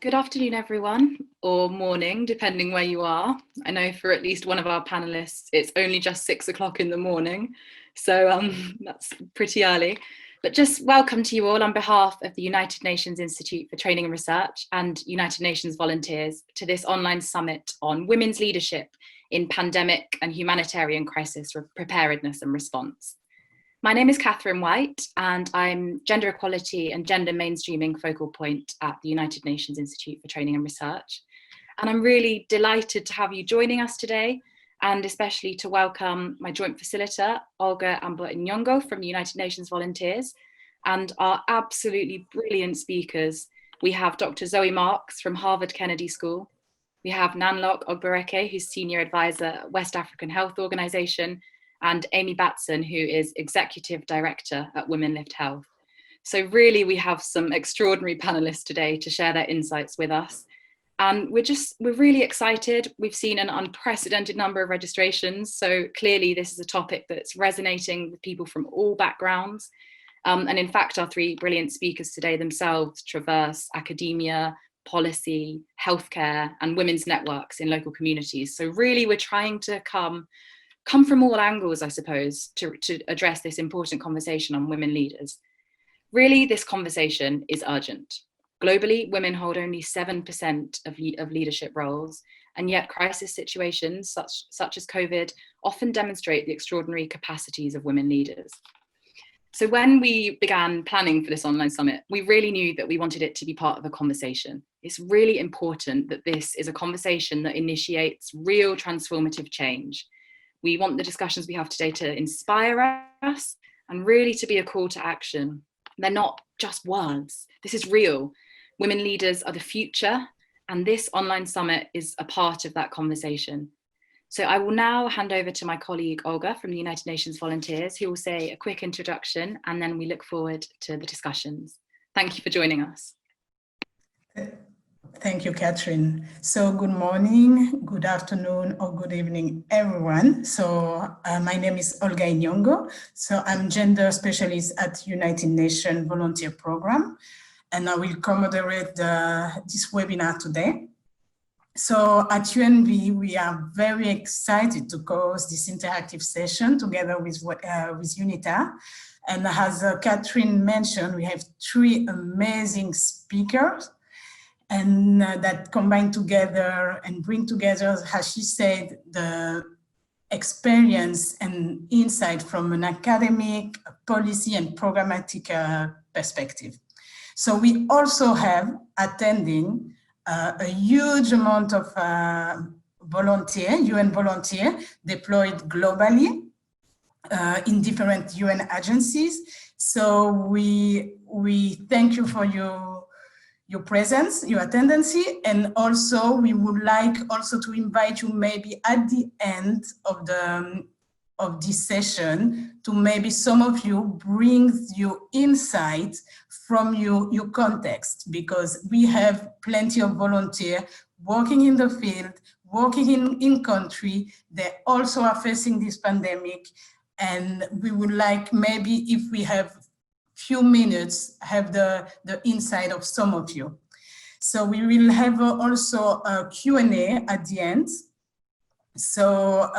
Good afternoon, everyone, or morning, depending where you are. I know for at least one of our panelists, it's only just 6 o'clock in the morning, so that's pretty early. But just welcome to you all on behalf of the United Nations Institute for Training and Research and United Nations Volunteers to this online summit on women's leadership in pandemic and humanitarian crisis preparedness and response. My name is Catherine White, and I'm Gender Equality and Gender Mainstreaming Focal Point at the United Nations Institute for Training and Research. And I'm really delighted to have you joining us today, and especially to welcome my joint facilitator, Olga Nyong'o from the United Nations Volunteers, and our absolutely brilliant speakers. We have Dr. Zoe Marks from Harvard Kennedy School. We have Nan-loop, who's Senior Advisor at West African Health Organization, and Amy Batson, who is Executive Director at Women Lift Health. So really, we have some extraordinary panelists today to share their insights with us. And we're really excited. We've seen an unprecedented number of registrations. So clearly this is a topic that's resonating with people from all backgrounds. And in fact, our three brilliant speakers today themselves traverse academia, policy, healthcare, and women's networks in local communities. So really, we're trying to come from all angles, I suppose, to address this important conversation on women leaders. Really, this conversation is urgent. Globally, women hold only 7% of leadership roles, and yet crisis situations such as COVID often demonstrate the extraordinary capacities of women leaders. So when we began planning for this online summit, we really knew that we wanted it to be part of a conversation. It's really important that this is a conversation that initiates real transformative change. We want the discussions we have today to inspire us and really to be a call to action. They're not just words. This is real. Women leaders are the future, and this online summit is a part of that conversation. So I will now hand over to my colleague Olga from the United Nations Volunteers, who will say a quick introduction, and then we look forward to the discussions. Thank you for joining us. Thank you, Catherine. So good morning, good afternoon, or good evening, everyone. So my name is Olga Nyong'o. So I'm gender specialist at United Nations Volunteer Program, and I will co-moderate this webinar today. So at UNV, we are very excited to host this interactive session together with UNITAR. And as Catherine mentioned, we have three amazing speakers and that combine together and bring together, as she said, the experience and insight from an academic, policy, and programmatic perspective. So we also have attending a huge amount of UN volunteer deployed globally in different UN agencies. So we thank you for your presence, your attendance, and also we would like also to invite you maybe at the end of this session to maybe some of you bring your insights from your context, because we have plenty of volunteers working in the field, working in country. They also are facing this pandemic, and we would like maybe if we have few minutes have the insight of some of you. So we will have also a Q&A at the end. So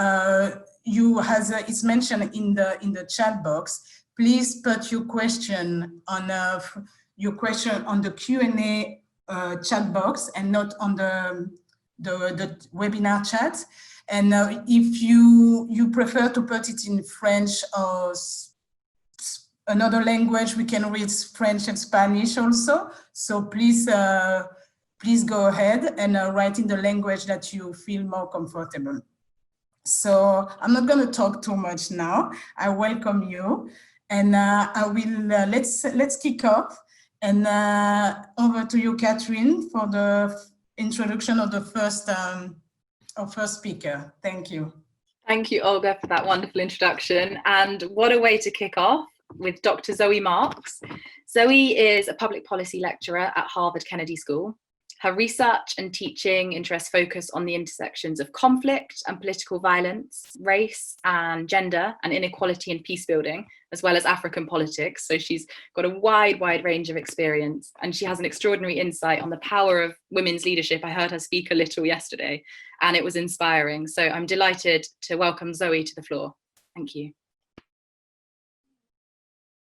it's mentioned in the chat box. Please put your question on the Q&A chat box and not on the webinar chat. And if you prefer to put it in French or another language, we can read French and Spanish also. So please go ahead and write in the language that you feel more comfortable. So I'm not going to talk too much now. I welcome you, and I will let's kick off. And over to you, Catherine, for the introduction of the first speaker. Thank you. Thank you, Olga, for that wonderful introduction. And what a way to kick off with Dr. Zoe Marks. Zoe is a public policy lecturer at Harvard Kennedy School, Her research and teaching interests focus on the intersections of conflict and political violence, race and gender, and inequality and peace building, as well as African politics. So she's got a wide range of experience, and she has an extraordinary insight on the power of women's leadership. I heard her speak a little yesterday, and it was inspiring. So I'm delighted to welcome Zoe to the floor. Thank you.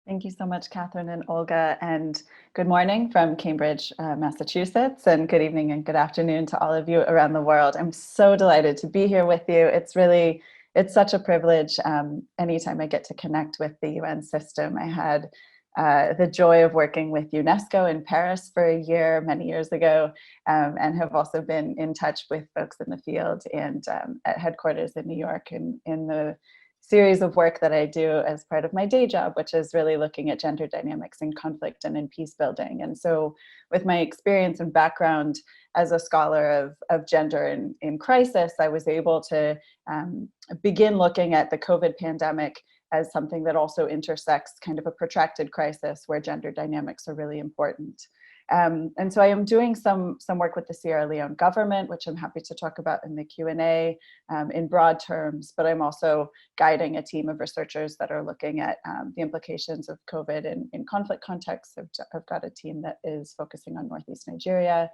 Thank you so much, Catherine and Olga, and good morning from Cambridge, Massachusetts, and good evening and good afternoon to all of you around the world. I'm so delighted to be here with you. It's such a privilege anytime I get to connect with the UN system. I had the joy of working with UNESCO in Paris for a year, many years ago, and have also been in touch with folks in the field and at headquarters in New York in the series of work that I do as part of my day job, which is really looking at gender dynamics in conflict and in peace building. And so with my experience and background as a scholar of gender in crisis, I was able to begin looking at the COVID pandemic as something that also intersects kind of a protracted crisis where gender dynamics are really important. And so I am doing some work with the Sierra Leone government, which I'm happy to talk about in the Q&A in broad terms, but I'm also guiding a team of researchers that are looking at the implications of COVID in conflict contexts. I've got a team that is focusing on Northeast Nigeria.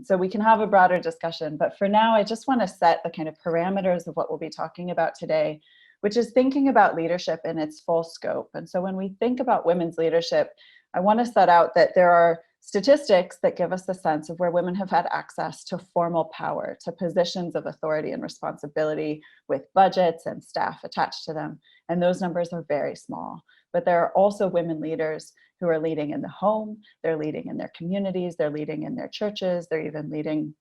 So we can have a broader discussion, but for now, I just want to set the kind of parameters of what we'll be talking about today, which is thinking about leadership in its full scope. And so when we think about women's leadership, I want to set out that there are statistics that give us a sense of where women have had access to formal power, to positions of authority and responsibility with budgets and staff attached to them. And those numbers are very small. But there are also women leaders who are leading in the home, they're leading in their communities, they're leading in their churches, they're even leading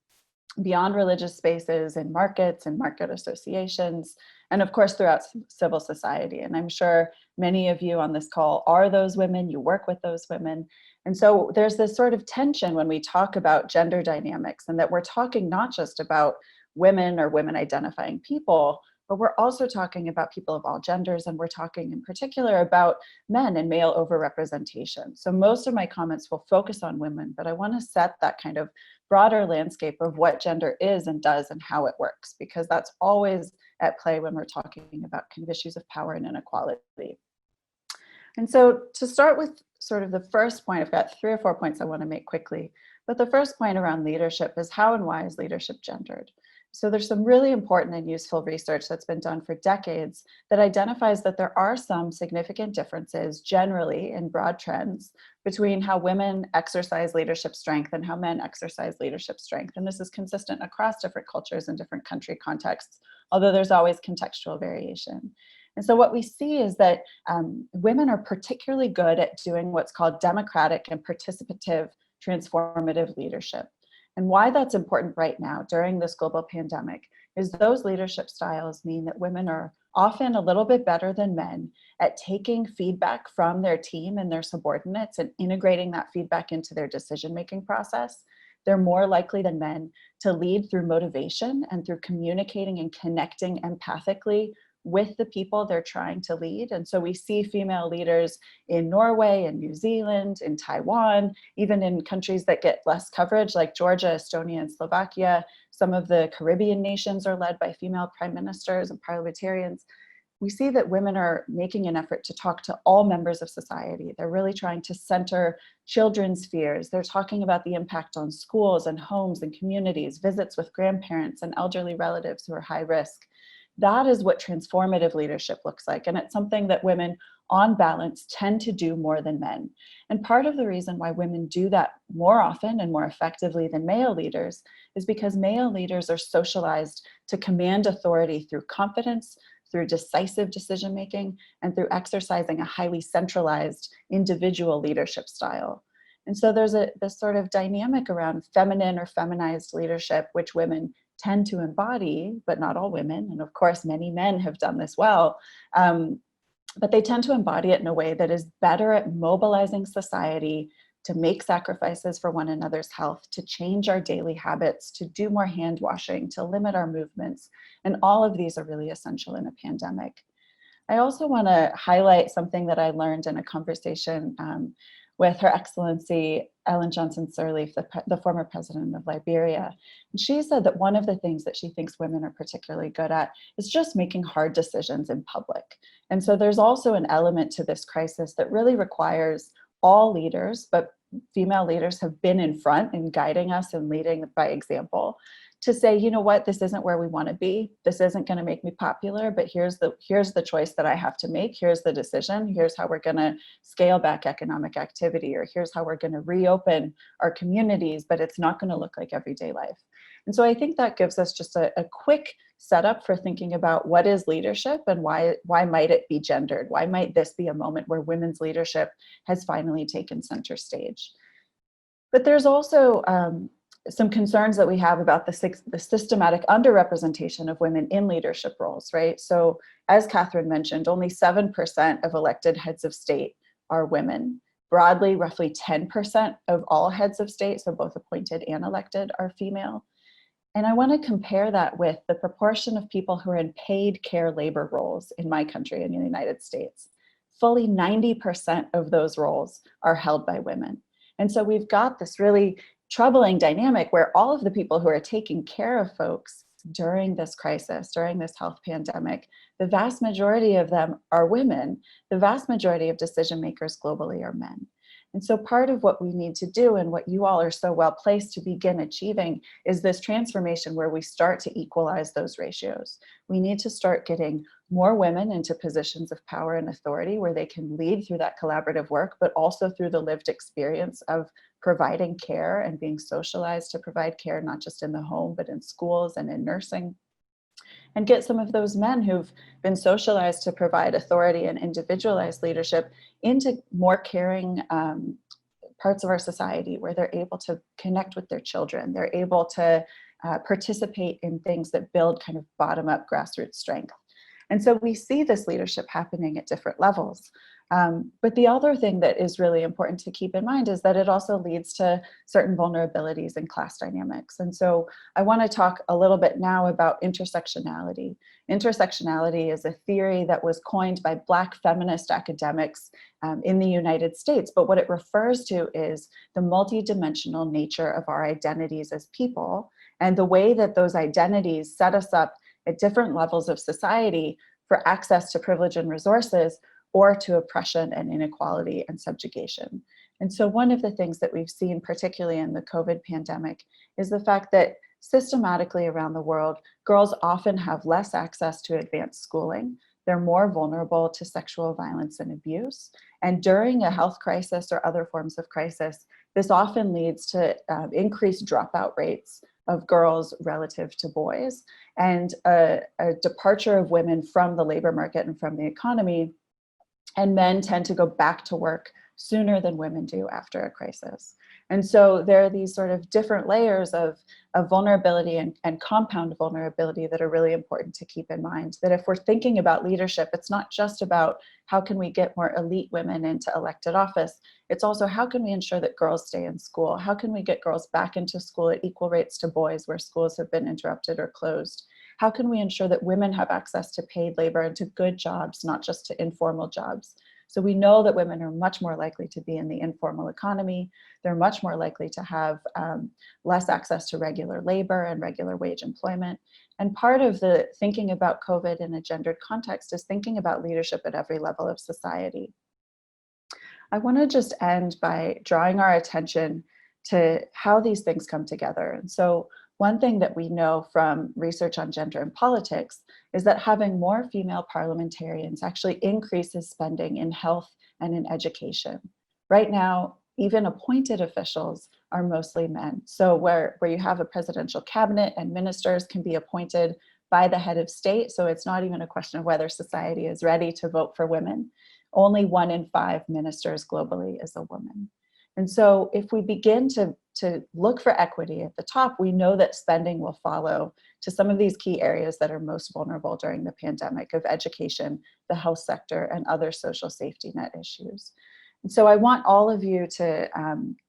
beyond religious spaces in markets and market associations, and of course throughout civil society. And I'm sure many of you on this call are those women, you work with those women. And so there's this sort of tension when we talk about gender dynamics, and that we're talking not just about women or women identifying people, but we're also talking about people of all genders, and we're talking in particular about men and male overrepresentation. So most of my comments will focus on women, but I want to set that kind of broader landscape of what gender is and does and how it works, because that's always at play when we're talking about kind of issues of power and inequality. And so to start with sort of the first point, I've got 3 or 4 points I want to make quickly, but the first point around leadership is how and why is leadership gendered? So there's some really important and useful research that's been done for decades that identifies that there are some significant differences generally in broad trends between how women exercise leadership strength and how men exercise leadership strength. And this is consistent across different cultures and different country contexts, although there's always contextual variation. And so what we see is that women are particularly good at doing what's called democratic and participative transformative leadership. And why that's important right now during this global pandemic is those leadership styles mean that women are often a little bit better than men at taking feedback from their team and their subordinates and integrating that feedback into their decision-making process. They're more likely than men to lead through motivation and through communicating and connecting empathically with the people they're trying to lead. And so we see female leaders in Norway and New Zealand, in Taiwan, even in countries that get less coverage like Georgia, Estonia, and Slovakia. Some of the Caribbean nations are led by female prime ministers and parliamentarians. We see that women are making an effort to talk to all members of society. They're really trying to center children's fears. They're talking about the impact on schools and homes and communities, visits with grandparents and elderly relatives who are high risk. That is what transformative leadership looks like. And it's something that women on balance tend to do more than men. And part of the reason why women do that more often and more effectively than male leaders is because male leaders are socialized to command authority through confidence, through decisive decision-making, and through exercising a highly centralized individual leadership style. And so there's this sort of dynamic around feminine or feminized leadership, which women tend to embody, but not all women. And of course, many men have done this well, but they tend to embody it in a way that is better at mobilizing society to make sacrifices for one another's health, to change our daily habits, to do more hand washing, to limit our movements. And all of these are really essential in a pandemic. I also want to highlight something that I learned in a conversation with Her Excellency Ellen Johnson Sirleaf, the former president of Liberia. And she said that one of the things that she thinks women are particularly good at is just making hard decisions in public. And so there's also an element to this crisis that really requires all leaders, but female leaders have been in front in guiding us and leading by example, to say, you know what, this isn't where we want to be. This isn't going to make me popular, but here's the choice that I have to make. Here's the decision. Here's how we're going to scale back economic activity, or here's how we're going to reopen our communities, but it's not going to look like everyday life. And so I think that gives us just a quick setup for thinking about what is leadership and why might it be gendered? Why might this be a moment where women's leadership has finally taken center stage? But there's also some concerns that we have about the systematic underrepresentation of women in leadership roles, right? So as Catherine mentioned, only 7% of elected heads of state are women. Broadly, roughly 10% of all heads of state, so both appointed and elected, are female. And I want to compare that with the proportion of people who are in paid care labor roles in my country, in the United States. Fully 90% of those roles are held by women. And so we've got this really troubling dynamic where all of the people who are taking care of folks during this crisis, during this health pandemic, the vast majority of them are women. The vast majority of decision makers globally are men. And so part of what we need to do, and what you all are so well placed to begin achieving, is this transformation where we start to equalize those ratios. We need to start getting more women into positions of power and authority where they can lead through that collaborative work, but also through the lived experience of providing care and being socialized to provide care, not just in the home, but in schools and in nursing. And get some of those men who've been socialized to provide authority and individualized leadership into more caring parts of our society where they're able to connect with their children. They're able to participate in things that build kind of bottom-up grassroots strength. And so we see this leadership happening at different levels. But the other thing that is really important to keep in mind is that it also leads to certain vulnerabilities in class dynamics. And so I want to talk a little bit now about intersectionality. Intersectionality is a theory that was coined by Black feminist academics in the United States. But what it refers to is the multidimensional nature of our identities as people, and the way that those identities set us up at different levels of society for access to privilege and resources, or to oppression and inequality and subjugation. And so one of the things that we've seen, particularly in the COVID pandemic, is the fact that systematically around the world, girls often have less access to advanced schooling. They're more vulnerable to sexual violence and abuse. And during a health crisis or other forms of crisis, this often leads to increased dropout rates of girls relative to boys, and a departure of women from the labor market and from the economy. And men tend to go back to work sooner than women do after a crisis. And so there are these sort of different layers of vulnerability and compound vulnerability that are really important to keep in mind. That if we're thinking about leadership, it's not just about how can we get more elite women into elected office, it's also how can we ensure that girls stay in school? How can we get girls back into school at equal rates to boys where schools have been interrupted or closed? How can we ensure that women have access to paid labor and to good jobs, not just to informal jobs? So we know that women are much more likely to be in the informal economy. They're much more likely to have less access to regular labor and regular wage employment. And part of the thinking about COVID in a gendered context is thinking about leadership at every level of society. I want to just end by drawing our attention to how these things come together. And so one thing that we know from research on gender and politics is that having more female parliamentarians actually increases spending in health and in education. Right now, even appointed officials are mostly men. So where you have a presidential cabinet and ministers can be appointed by the head of state, so it's not even a question of whether society is ready to vote for women. Only 1 in 5 ministers globally is a woman. And so if we begin to look for equity at the top, we know that spending will follow to some of these key areas that are most vulnerable during the pandemic of education, the health sector, and other social safety net issues. And so I want all of you to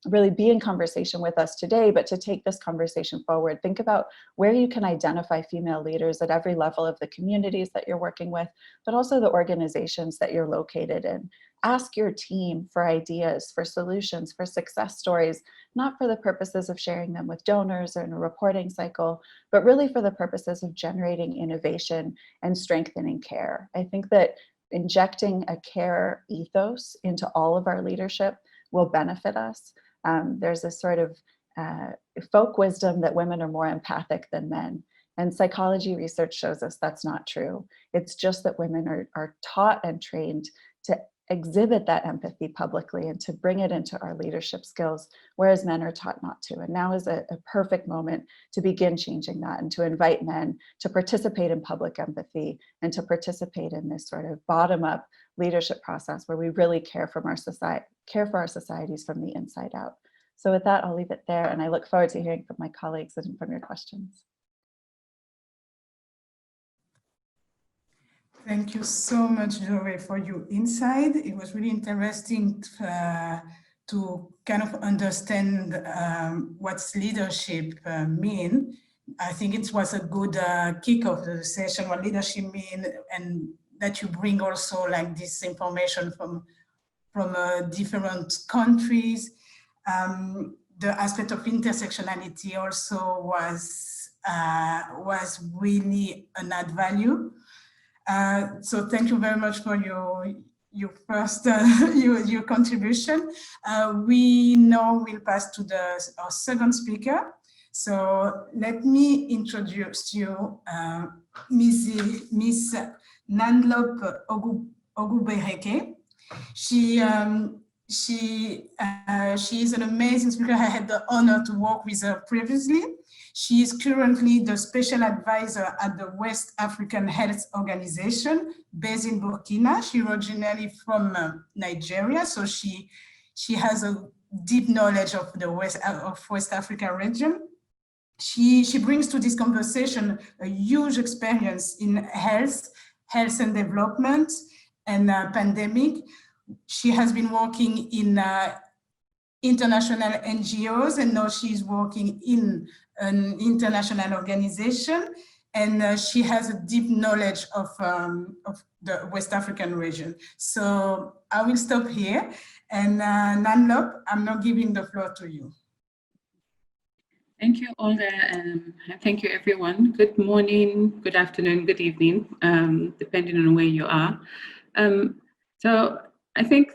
really be in conversation with us today, but to take this conversation forward, think about where you can identify female leaders at every level of the communities that you're working with, but also the organizations that you're located in. ask your team for ideas, for solutions, for success stories, not for the purposes of sharing them with donors or in a reporting cycle, but really for the purposes of generating innovation and strengthening care. I think that injecting a care ethos into all of our leadership will benefit us. There's a sort of folk wisdom that women are more empathic than men. And psychology research shows us that's not true. It's just that women are taught and trained to exhibit that empathy publicly and to bring it into our leadership skills, whereas men are taught not to. And now is a perfect moment to begin changing that and to invite men to participate in public empathy and to participate in this sort of bottom-up leadership process where we really care for our societies from the inside out. So with that, I'll leave it there, and I look forward to hearing from my colleagues and from your questions. Thank you so much, Zoe, for your insight. It was really interesting to kind of understand what's leadership mean. I think it was a good kick-off of the session, what leadership mean, and that you bring also like this information from different countries. The aspect of intersectionality also was really an add value. So thank you very much for your first your contribution. We now will pass to our second speaker. So let me introduce you, Miss Nan-loop Ogubereke. She is an amazing speaker. I had the honor to work with her previously. She is currently the special advisor at the West African Health Organization based in Burkina. She originally from Nigeria, so she has a deep knowledge of the West Africa region. She brings to this conversation a huge experience in health and development and pandemic. She has been working in international NGOs, and now she's working in an international organization, and she has a deep knowledge of the West African region. So I will stop here, and Nan-loop, I'm now giving the floor to you. Thank you, Olga, and thank you, everyone. Good morning, good afternoon, good evening, depending on where you are. So I think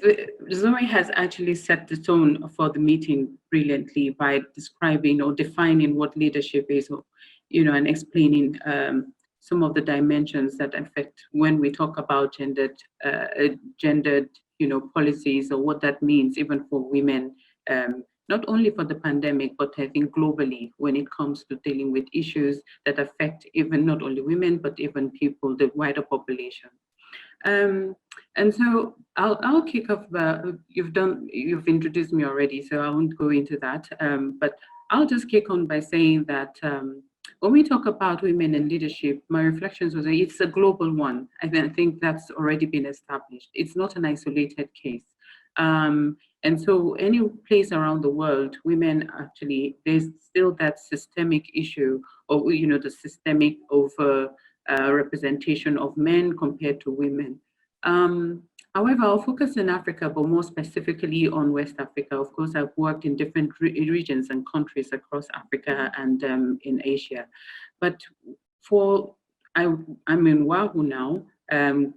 Zoe has actually set the tone for the meeting brilliantly by describing or defining what leadership is, and explaining some of the dimensions that affect when we talk about gendered, policies, or what that means even for women, not only for the pandemic, but I think globally when it comes to dealing with issues that affect even not only women, but even people, the wider population. And so I'll kick off. You've introduced me already, so I won't go into that. But I'll just kick on by saying that when we talk about women in leadership, my reflections was it's a global one. I think that's already been established. It's not an isolated case. And so any place around the world, women actually, there's still that systemic issue, or the systemic over representation of men compared to women. However, I'll focus in Africa, but more specifically on West Africa. Of course, I've worked in different regions and countries across Africa and in Asia. But I'm in WAHU now,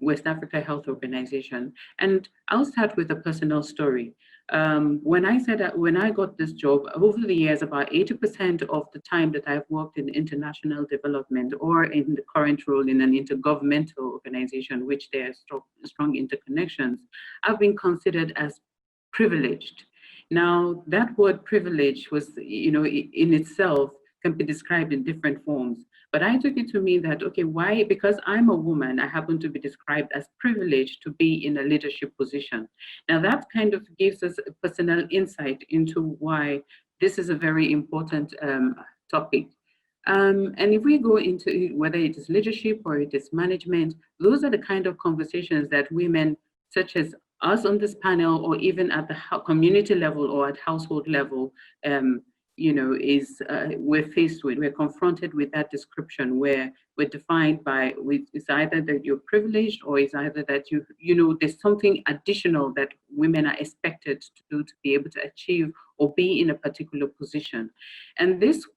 West Africa Health Organization, and I'll start with a personal story. When I got this job, over the years, about 80% of the time that I've worked in international development or in the current role in an intergovernmental organization, which there are strong interconnections, I've been considered as privileged. Now, that word privilege was, in itself can be described in different forms. But I took it to mean that, okay, why? Because I'm a woman, I happen to be described as privileged to be in a leadership position. Now that kind of gives us a personal insight into why this is a very important topic. And if we go into whether it is leadership or it is management, those are the kind of conversations that women such as us on this panel, or even at the community level or at household level, we're faced with, we're confronted with that description where we're defined by, it's either that you're privileged or it's either that there's something additional that women are expected to do to be able to achieve or be in a particular position. And this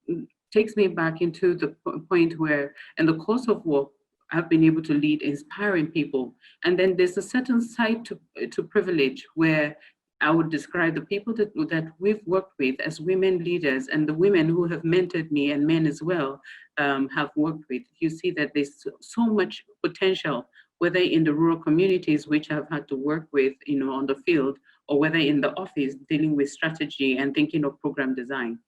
takes me back into the point where in the course of work, I've been able to lead inspiring people. And then there's a certain side to privilege where I would describe the people that we've worked with as women leaders and the women who have mentored me and men as well have worked with. You see that there's so much potential, whether in the rural communities, which I've had to work with, on the field, or whether in the office dealing with strategy and thinking of program design.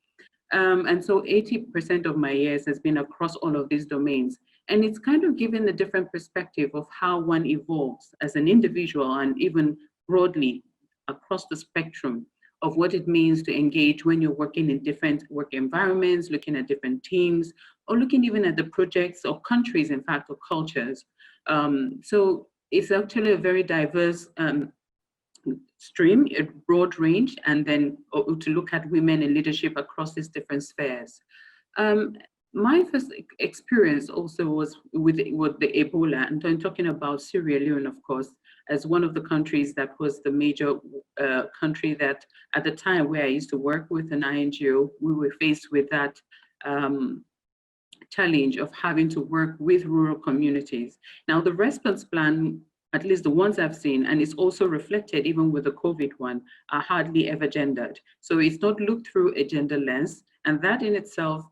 And so 80% of my years has been across all of these domains. And it's kind of given a different perspective of how one evolves as an individual and even broadly across the spectrum of what it means to engage when you're working in different work environments, looking at different teams, or looking even at the projects or countries, in fact, or cultures. So it's actually a very diverse stream, a broad range, and then to look at women in leadership across these different spheres. My first experience also was with the Ebola, and I'm talking about Sierra Leone, of course, as one of the countries that was the major country that at the time where I used to work with an INGO, we were faced with that challenge of having to work with rural communities. Now the response plan, at least the ones I've seen, and it's also reflected even with the COVID one, are hardly ever gendered. So it's not looked through a gender lens, and that in itself,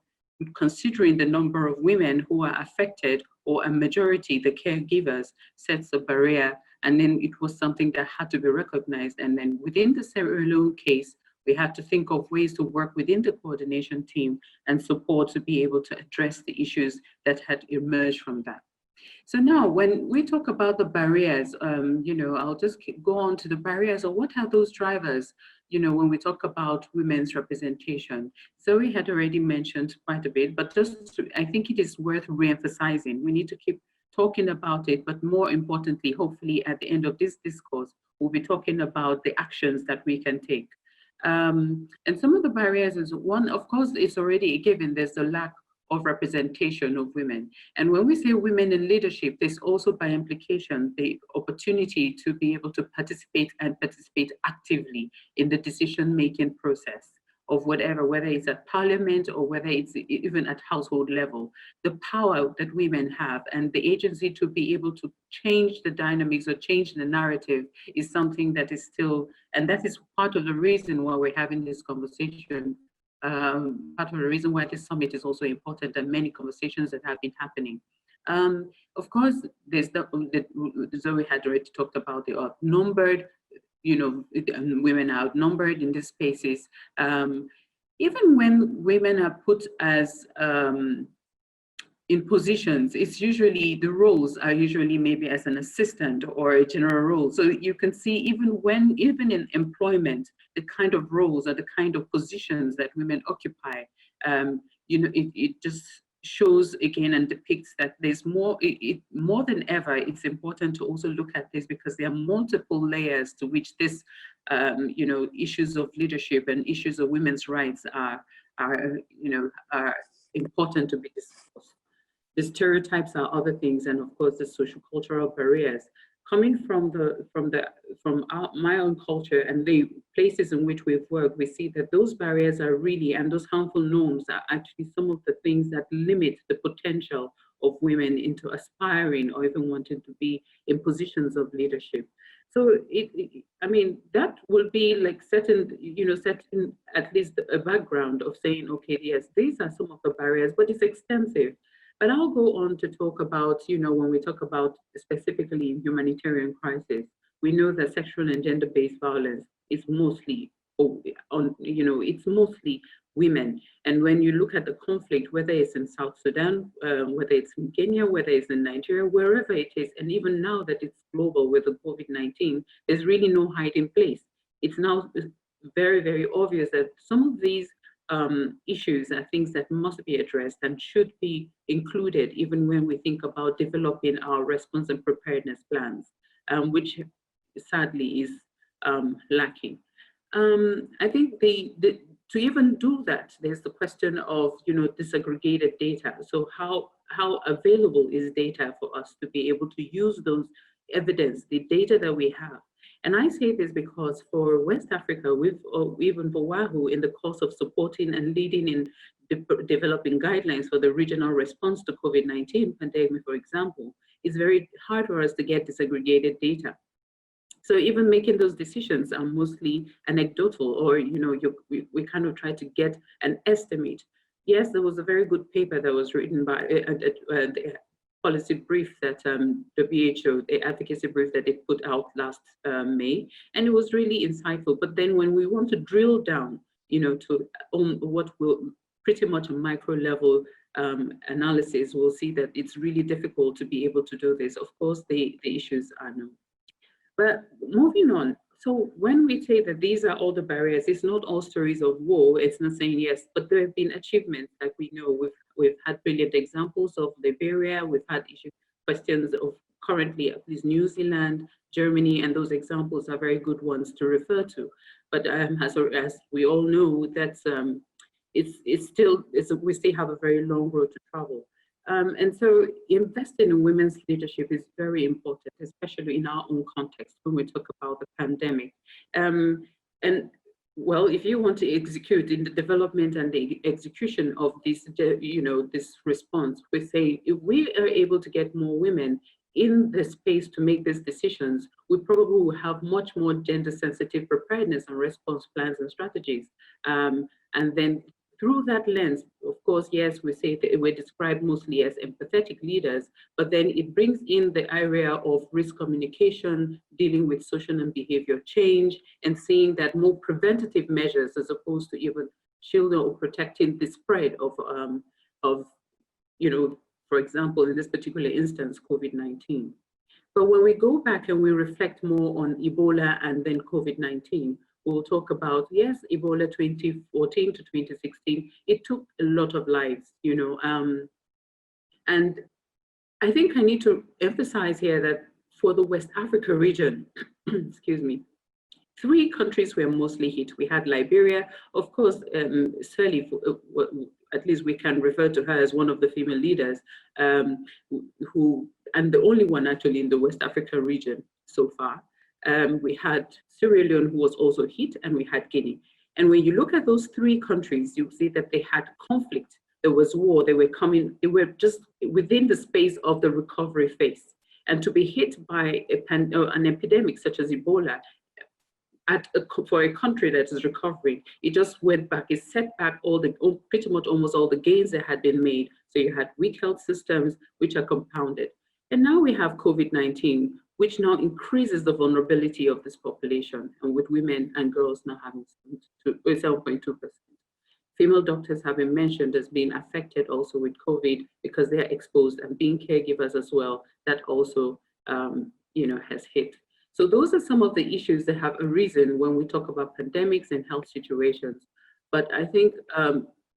considering the number of women who are affected, or a majority, the caregivers, sets a barrier. And then it was something that had to be recognized. And then within the Sierra Leone case, we had to think of ways to work within the coordination team and support to be able to address the issues that had emerged from that. So now when we talk about the barriers, I'll just go on to the barriers, or what are those drivers, when we talk about women's representation. Zoe had already mentioned quite a bit, but I think it is worth re-emphasizing. We need to keep talking about it, but more importantly, hopefully at the end of this discourse, we'll be talking about the actions that we can take. And some of the barriers is one, of course, it's already a given, there's the lack of representation of women. And when we say women in leadership, there's also by implication the opportunity to be able to participate actively in the decision-making process of whatever, whether it's at parliament or whether it's even at household level. The power that women have and the agency to be able to change the dynamics or change the narrative is something that is still, and that is part of the reason why we're having this conversation. Part of the reason why this summit is also important, and many conversations that have been happening. Of course, there's Zoe had already talked about the outnumbered, women are outnumbered in these spaces. Even when women are put as in positions, it's usually, the roles are usually maybe as an assistant or a general role. So you can see even in employment, the kind of roles or the kind of positions that women occupy, it just shows again and depicts that there's more than ever, it's important to also look at this, because there are multiple layers to which this, issues of leadership and issues of women's rights are important to be discussed. The stereotypes are other things, and of course the social cultural barriers. Coming from my own culture and the places in which we've worked, we see that those barriers are really, and those harmful norms are actually some of the things that limit the potential of women into aspiring or even wanting to be in positions of leadership. So that will be like setting at least a background of saying, okay, yes, these are some of the barriers, but it's extensive. But I'll go on to talk about, when we talk about specifically humanitarian crisis, we know that sexual and gender-based violence is mostly, it's mostly women. And when you look at the conflict, whether it's in South Sudan, whether it's in Kenya, whether it's in Nigeria, wherever it is, and even now that it's global with the COVID-19, there's really no hiding place. It's now very, very obvious that some of these issues are things that must be addressed and should be included even when we think about developing our response and preparedness plans, which sadly is lacking. I think to even do that, there's the question of, disaggregated data. So how available is data for us to be able to use those evidence, the data that we have? And I say this because for West Africa, even for WAHU, in the course of supporting and leading in developing guidelines for the regional response to COVID-19 pandemic, for example, it's very hard for us to get disaggregated data. So even making those decisions are mostly anecdotal, or we kind of try to get an estimate. Yes, there was a very good paper that was written by the policy brief that WHO, the advocacy brief that they put out last May, and it was really insightful. But then when we want to drill down, to what will pretty much a micro level analysis, we'll see that it's really difficult to be able to do this. Of course, the issues are known. But moving on, so when we say that these are all the barriers, it's not all stories of woe. It's not saying yes, but there have been achievements. Like we know, we've had brilliant examples of Liberia. We've had questions of currently at least New Zealand, Germany, and those examples are very good ones to refer to. But as we all know, that's we still have a very long road to travel. And so investing in women's leadership is very important, especially in our own context when we talk about the pandemic. And well, if you want to execute in the development and the execution of this, this response, we say if we are able to get more women in the space to make these decisions, we probably will have much more gender-sensitive preparedness and response plans and strategies. And then through that lens, of course, yes, we say that we're described mostly as empathetic leaders, but then it brings in the area of risk communication, dealing with social and behavior change, and seeing that more preventative measures as opposed to even shielding or protecting the spread of for example, in this particular instance, COVID-19. But when we go back and we reflect more on Ebola and then COVID-19, we'll talk about, yes, Ebola 2014 to 2016, it took a lot of lives, and I think I need to emphasize here that for the West Africa region, excuse me, 3 countries were mostly hit. We had Liberia, of course, Sirleaf, at least we can refer to her as one of the female leaders, and the only one actually in the West Africa region so far. We had Sierra Leone, who was also hit, and we had Guinea. And when you look at those 3 countries, you see that they had conflict, there was war, they were just within the space of the recovery phase. And to be hit by an epidemic such as Ebola, for a country that is recovering, it just went back, it set back pretty much almost all the gains that had been made. So you had weak health systems, which are compounded. And now we have COVID-19, which now increases the vulnerability of this population, and with women and girls now having 7.2%. Female doctors have been mentioned as being affected also with COVID because they are exposed, and being caregivers as well, that also has hit. So those are some of the issues that have arisen when we talk about pandemics and health situations. But I think,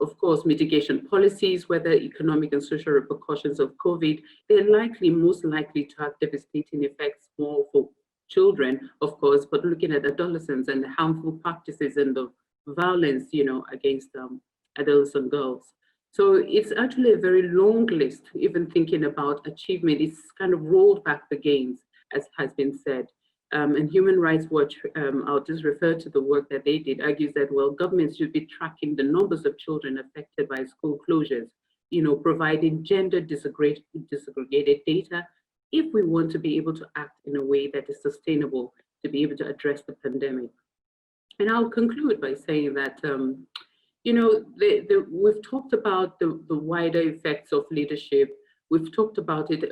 of course, mitigation policies, whether economic and social repercussions of COVID, they're most likely to have devastating effects more for children, of course, but looking at adolescents and the harmful practices and the violence, against adolescent girls. So it's actually a very long list, even thinking about achievement. It's kind of rolled back the gains, as has been said. And Human Rights Watch, I'll just refer to the work that they did, argues that, well, governments should be tracking the numbers of children affected by school closures, providing gender disaggregated data if we want to be able to act in a way that is sustainable to be able to address the pandemic. And I'll conclude by saying that, we've talked about the wider effects of leadership. We've talked about it,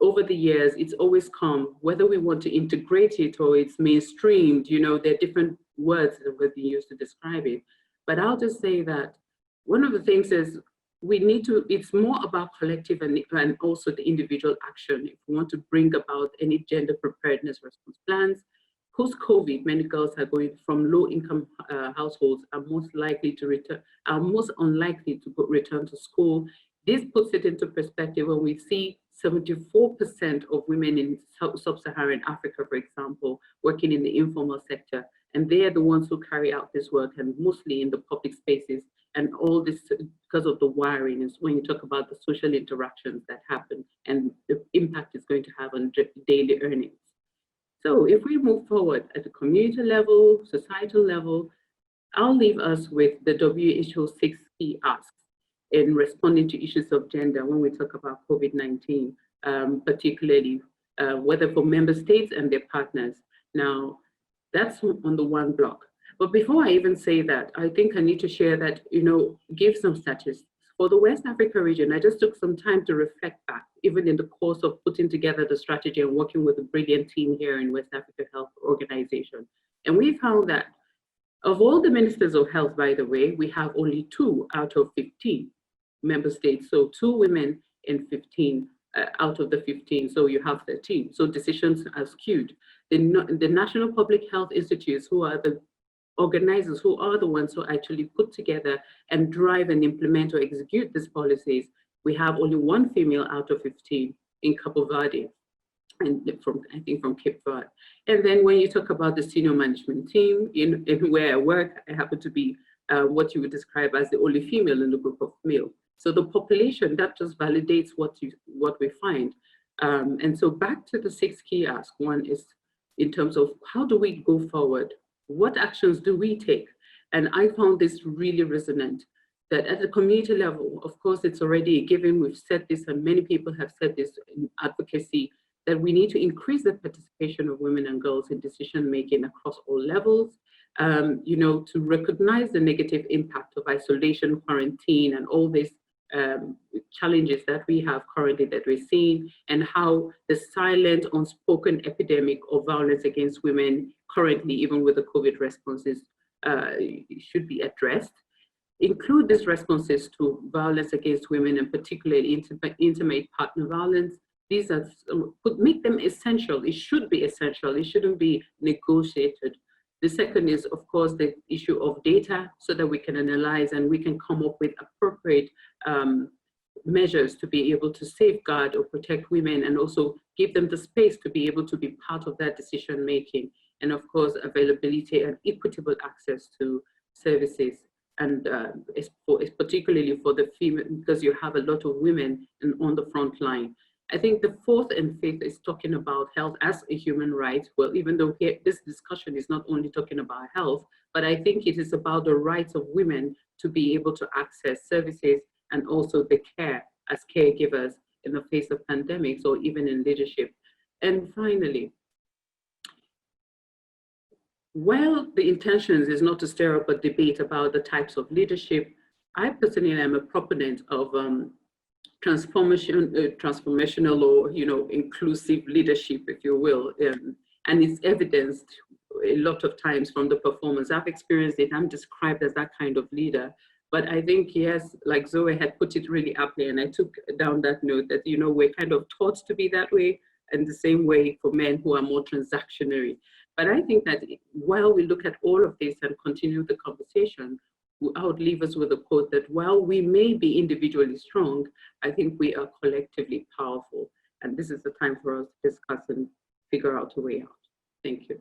over the years, it's always come, whether we want to integrate it or it's mainstreamed, there are different words that have been used to describe it. But I'll just say that one of the things is it's more about collective and also the individual action. If we want to bring about any gender preparedness response plans, post-COVID, many girls are going from low-income households are most unlikely to return to school. This puts it into perspective when we see 74% of women in sub-Saharan Africa, for example, working in the informal sector. And they are the ones who carry out this work, and mostly in the public spaces. And all this because of the wiring is when you talk about the social interactions that happen and the impact it's going to have on daily earnings. So if we move forward at the community level, societal level, I'll leave us with the WHO 6 key asks in responding to issues of gender when we talk about COVID-19, particularly whether for member states and their partners. Now, that's on the one block. But before I even say that, I think I need to share that, give some statistics. For the West Africa region, I just took some time to reflect back, even in the course of putting together the strategy and working with a brilliant team here in West Africa Health Organization. And we found that of all the ministers of health, by the way, we have only 2 out of 15 member states. So 2 women in 15 out of the 15. So you have 13. So decisions are skewed. The National Public Health Institutes, who are the organizers, who are the ones who actually put together and drive and implement or execute these policies, we have only 1 female out of 15 in Cabo Verde, and I think from Cape Verde. And then when you talk about the senior management team, in where I work, I happen to be what you would describe as the only female in the group of male. So the population, that just validates what we find. And so back to the 6 key asks. One is in terms of how do we go forward? What actions do we take? And I found this really resonant, that at the community level, of course, it's already a given. We've said this, and many people have said this in advocacy, that we need to increase the participation of women and girls in decision-making across all levels, to recognize the negative impact of isolation, quarantine, and all these challenges that we have currently that we're seeing, and how the silent, unspoken epidemic of violence against women currently, even with the COVID responses, should be addressed. Include these responses to violence against women, and particularly intimate partner violence. These make them essential. It should be essential. It shouldn't be negotiated. The second is, of course, the issue of data, so that we can analyze and we can come up with appropriate measures to be able to safeguard or protect women, and also give them the space to be able to be part of that decision making. And of course, availability and equitable access to services. And it's particularly for the female, because you have a lot of women on the front line. I think the 4th and 5th is talking about health as a human right. Well, even though this discussion is not only talking about health, but I think it is about the rights of women to be able to access services, and also the care as caregivers in the face of pandemics, or even in leadership. And finally, while the intention is not to stir up a debate about the types of leadership, I personally am a proponent of transformational or inclusive leadership, if you will, and it's evidenced a lot of times from the performance. I've experienced it. I'm described as that kind of leader. But I think, yes, like Zoe had put it really aptly, and I took down that note that we're kind of taught to be that way, and the same way for men who are more transactionary. But I think that while we look at all of this and continue the conversation, I would leave us with a quote that while we may be individually strong, I think we are collectively powerful. And this is the time for us to discuss and figure out a way out. Thank you.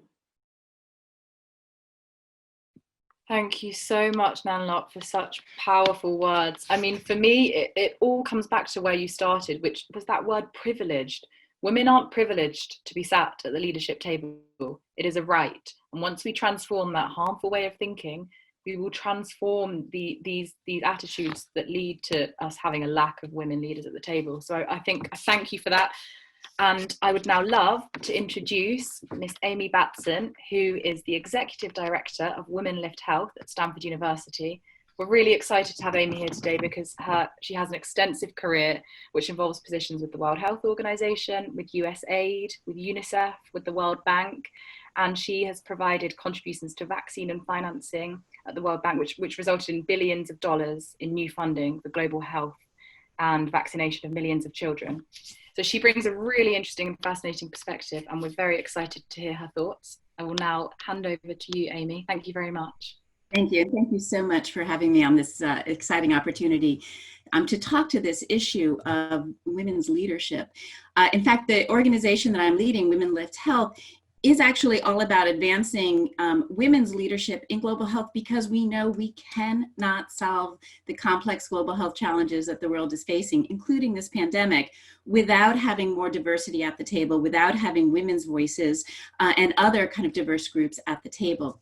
Thank you so much, Nan-loop, for such powerful words. I mean, for me, it all comes back to where you started, which was that word privileged. Women aren't privileged to be sat at the leadership table. It is a right. And once we transform that harmful way of thinking, we will transform these attitudes that lead to us having a lack of women leaders at the table. So I thank you for that. And I would now love to introduce Miss Amy Batson, who is the Executive Director of Women Lift Health at Stanford University. We're really excited to have Amy here today because she has an extensive career which involves positions with the World Health Organization, with USAID, with UNICEF, with the World Bank, and she has provided contributions to vaccine and financing at the World Bank, which resulted in billions of dollars in new funding for global health and vaccination of millions of children. So she brings a really interesting and fascinating perspective, and we're very excited to hear her thoughts. I will now hand over to you, Amy. Thank you very much. Thank you. Thank you so much for having me on this exciting opportunity to talk to this issue of women's leadership. In fact, the organization that I'm leading, Women Lift Health, is actually all about advancing women's leadership in global health, because we know we cannot solve the complex global health challenges that the world is facing, including this pandemic, without having more diversity at the table, without having women's voices and other kind of diverse groups at the table.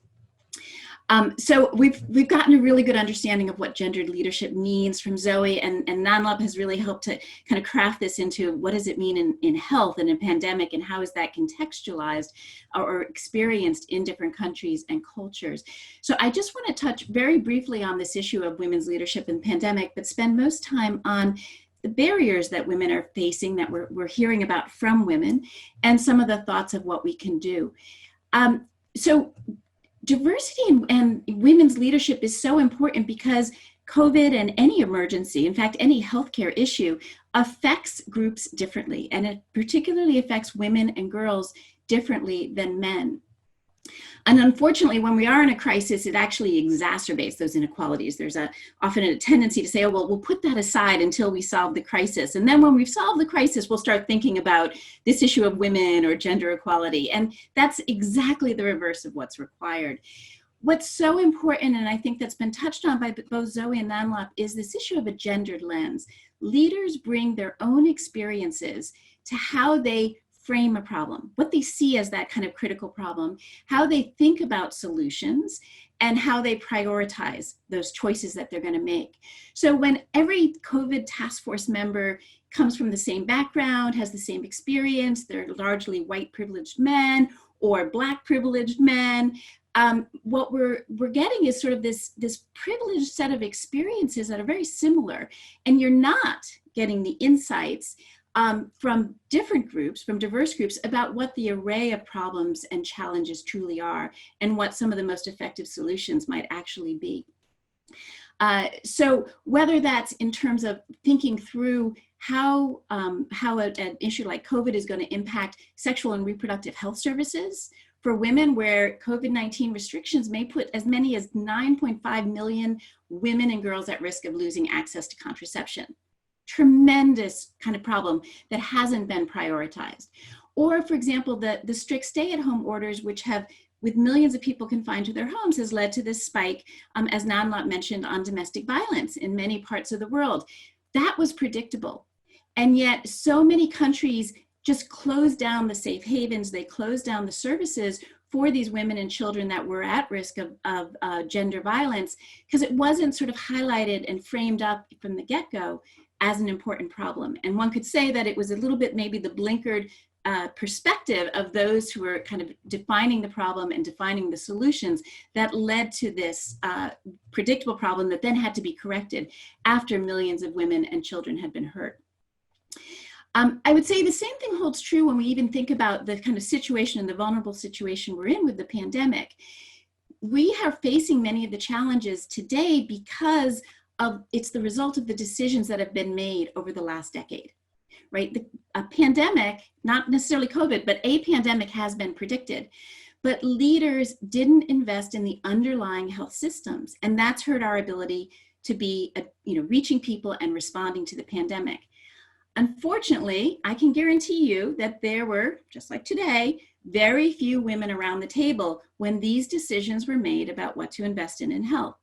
So we've gotten a really good understanding of what gendered leadership means from Zoe, and Nan-loop has really helped to kind of craft this into what does it mean in health and in pandemic, and how is that contextualized or experienced in different countries and cultures. So I just want to touch very briefly on this issue of women's leadership in pandemic, but spend most time on the barriers that women are facing that we're hearing about from women, and some of the thoughts of what we can do. So diversity and women's leadership is so important because COVID and any emergency, in fact, any healthcare issue, affects groups differently, and it particularly affects women and girls differently than men. And unfortunately, when we are in a crisis, it actually exacerbates those inequalities. There's often a tendency to say, oh, well, we'll put that aside until we solve the crisis. And then when we've solved the crisis, we'll start thinking about this issue of women or gender equality. And that's exactly the reverse of what's required. What's so important, and I think that's been touched on by both Zoe and Nan-loop, is this issue of a gendered lens. Leaders bring their own experiences to how they frame a problem, what they see as that kind of critical problem, how they think about solutions, and how they prioritize those choices that they're going to make. So when every COVID task force member comes from the same background, has the same experience, they're largely white privileged men or Black privileged men, what we're getting is sort of this privileged set of experiences that are very similar, and you're not getting the insights from different groups, from diverse groups, about what the array of problems and challenges truly are, and what some of the most effective solutions might actually be. So whether that's in terms of thinking through how an issue like COVID is going to impact sexual and reproductive health services for women, where COVID-19 restrictions may put as many as 9.5 million women and girls at risk of losing access to contraception. Tremendous kind of problem that hasn't been prioritized. Or, for example, the strict stay-at-home orders, which have, with millions of people confined to their homes, has led to this spike, as Nan-loop mentioned, on domestic violence in many parts of the world. That was predictable. And yet so many countries just closed down the safe havens, they closed down the services for these women and children that were at risk of gender violence, because it wasn't sort of highlighted and framed up from the get-go as an important problem. And one could say that it was a little bit maybe the blinkered perspective of those who were kind of defining the problem and defining the solutions that led to this predictable problem that then had to be corrected after millions of women and children had been hurt. I would say the same thing holds true when we even think about the kind of situation and the vulnerable situation we're in with the pandemic. We are facing many of the challenges today because it's the result of the decisions that have been made over the last decade, right? A pandemic, not necessarily COVID, but a pandemic has been predicted, but leaders didn't invest in the underlying health systems, and that's hurt our ability to be, reaching people and responding to the pandemic. Unfortunately, I can guarantee you that there were, just like today, very few women around the table when these decisions were made about what to invest in health.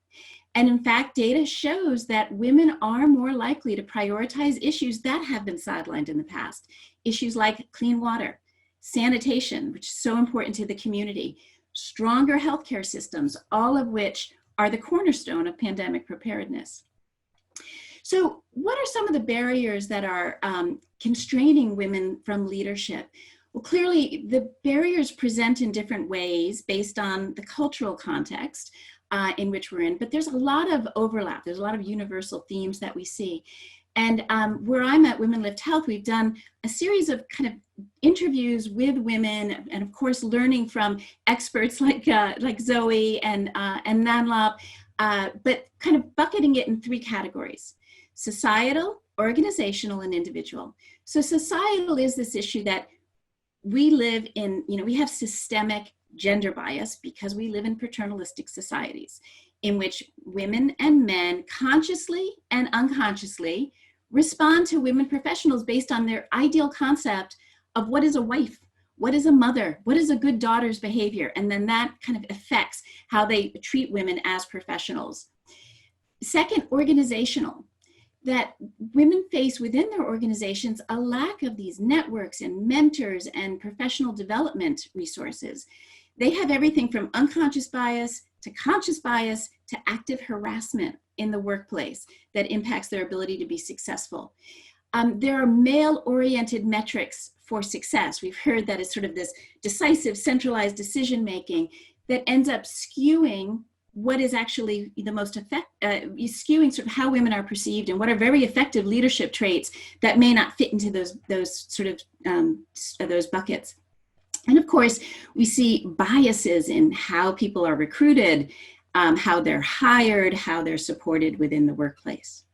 And in fact, data shows that women are more likely to prioritize issues that have been sidelined in the past. Issues like clean water, sanitation, which is so important to the community, stronger healthcare systems, all of which are the cornerstone of pandemic preparedness. So what are some of the barriers that are constraining women from leadership? Well, clearly the barriers present in different ways based on the cultural context in which we're in, but there's a lot of overlap. There's a lot of universal themes that we see. And where I'm at Women Lift Health, we've done a series of kind of interviews with women, and of course, learning from experts like Zoe and Nan-loop, but kind of bucketing it in three categories: societal, organizational, and individual. So societal is this issue that we live in, we have systemic gender bias because we live in paternalistic societies. in which women and men consciously and unconsciously respond to women professionals based on their ideal concept of what is a wife, what is a mother, what is a good daughter's behavior, and then that kind of affects how they treat women as professionals. Second, organizational, that women face within their organizations a lack of these networks and mentors and professional development resources. They have everything from unconscious bias to conscious bias to active harassment in the workplace that impacts their ability to be successful. There are male-oriented metrics for success. We've heard that it's sort of this decisive, centralized decision-making that ends up skewing what is actually the most skewing sort of how women are perceived and what are very effective leadership traits that may not fit into those buckets. And of course, we see biases in how people are recruited, how they're hired, how they're supported within the workplace.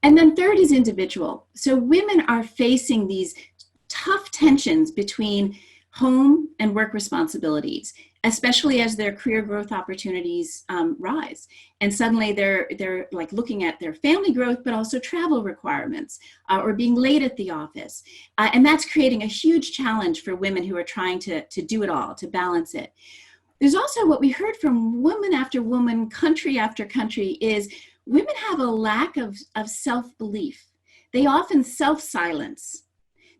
And then third is individual. So women are facing these tough tensions between home and work responsibilities, especially as their career growth opportunities rise. And suddenly they're like looking at their family growth, but also travel requirements or being late at the office. And that's creating a huge challenge for women who are trying to do it all, to balance it. There's also what we heard from woman after woman, country after country, is women have a lack of self-belief. They often self-silence.